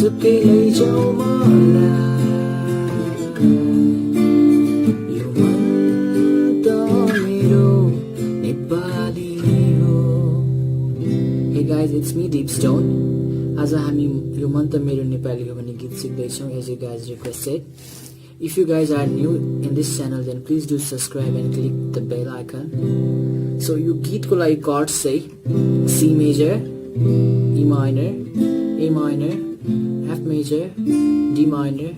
जतासुकै लैजाऊ मलाई यो मन त मेरो नेपाली हो Hey guys, it's me Deep Stone. आज हामी यो मन त मेरो नेपाली हो भन्ने गीत सिक्दैछौँ as you guys requested. If you guys are new in this channel, then please do subscribe and click the bell icon. So यो गीतको लागि chords चाहिँ C major, E minor, A minor, F major, D minor,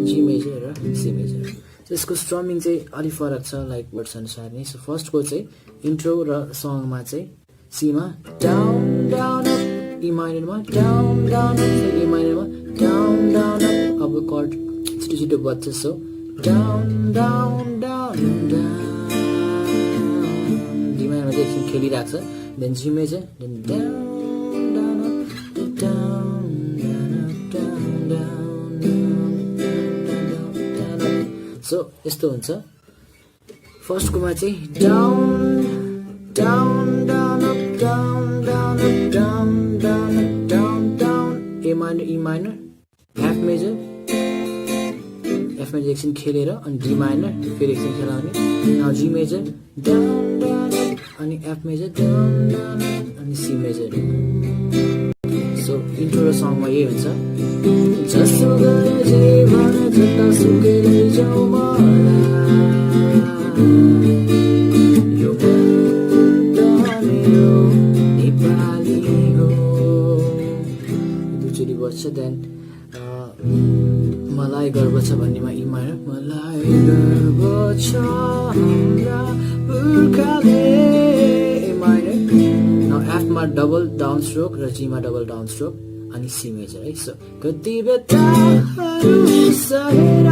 G major र C major. So यसको strumming चाहिँ अलि फरक छ लाइक वर्ड्स अनुसार नै. So फर्स्ट को चाहिँ इन्ट्रो र सङ मा चाहिँ C मा down down up, E minor मा down down up, A minor मा down down up. अब chord छिटो छिटो बज्छ so down down down down. D minor मा चाहिँ एकछिन खेलिरहेको छ. Then G major, then down down up, down down up, down down down down up. So यस्तो हुन्छ. फर्स्ट को मा चाहिँ down down down up, down down up, down down up, down down. A minor, E minor, F major, F major एकछिन खेलेर अनि D minor फेरि एकछिन खेलाउने. Now G major down down up अनि F major down down up अनि C major. So intro र सङमा यही हुन्छ. जसो गरे जे भन जतासुकै लैजाऊ मलाई यो मन त मेरो नेपाली हो. दुईचोटि बज्छ. देन मलाई गर्व छ भन्नेमा E minor मलाई गर्व छ हाम्रा पुर्खाले A minor. Now F मा डबल डाउन स्ट्रोक र G मा डबल डाउन स्ट्रोक अनि C major है. So कति बेताहरू सहेर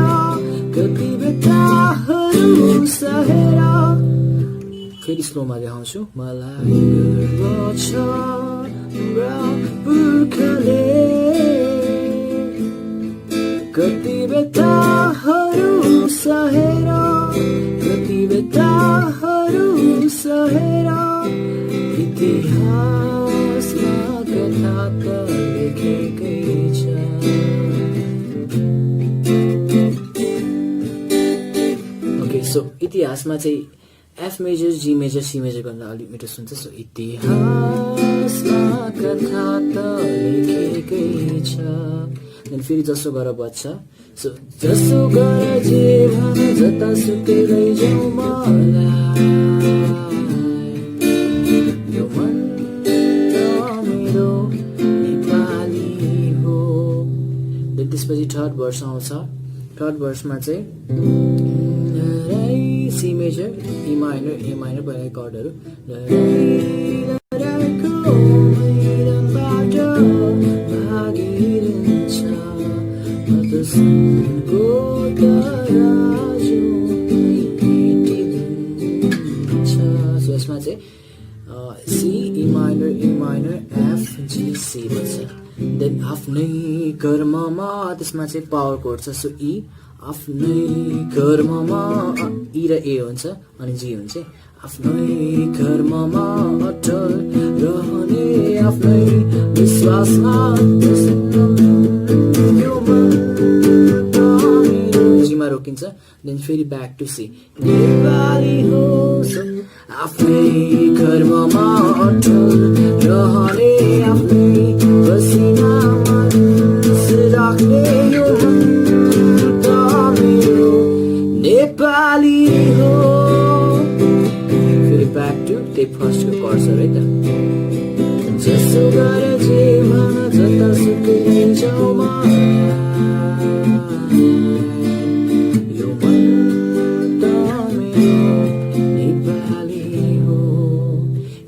कति बेताहरू सहेर फेरि स्लोमा देखाउँछु. मलाई गर्व छ हाम्रा पुर्खाले कति बेताहरू सहेर कति बेताहरू सहेर इतिहासमा कथा त लेखेकै छ. ओके सो इतिहासमा चाहिँ F major, G major, C major गर्दा अलि मिठो सुन्छ. सो इतिहासमा कथा त लेखेकै छ. देन फेरि जसो गर बज्छ. सो जसो गर जे भन जतासुकै लैजाऊ मलाई यो मन त मेरो नेपाली हो. देन त्यसपछि थर्ड भर्स आउँछ. थर्ड भर्समा चाहिँ C major, E minor, A minor पहिला कर्डहरू यसमा चाहिँ C, E minor, A minor, F, G, C भन्छ. देन आफ्नै कर्ममा त्यसमा चाहिँ पावर कोड छ. सो E आफ्नै कर्ममा E र A हुन्छ अनि G हुन्छ. आफ्नै कर्ममा अटल रहने आफ्नै विश्वासमा G मा रोकिन्छ. देन फेरि ब्याक टु C नेपाली हो. आफ्नै कर्ममा अटल रहने आफ्नै पसिनामा राख्ने यो नेपाली हो. फेरि ब्याक टु त्यही फर्स्टको कर्स है त. जसो गरे जे भन जतासुकै लैजाऊ मलाई यो मन त मेरो नेपाली हो.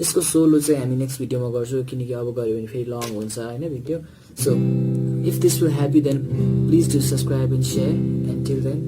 यसको सोलो चाहिँ हामी नेक्स्ट भिडियोमा गर्छौँ किनकि अब गऱ्यो भने फेरि लङ हुन्छ होइन video. So if this will help you, then please do subscribe and share. Until then,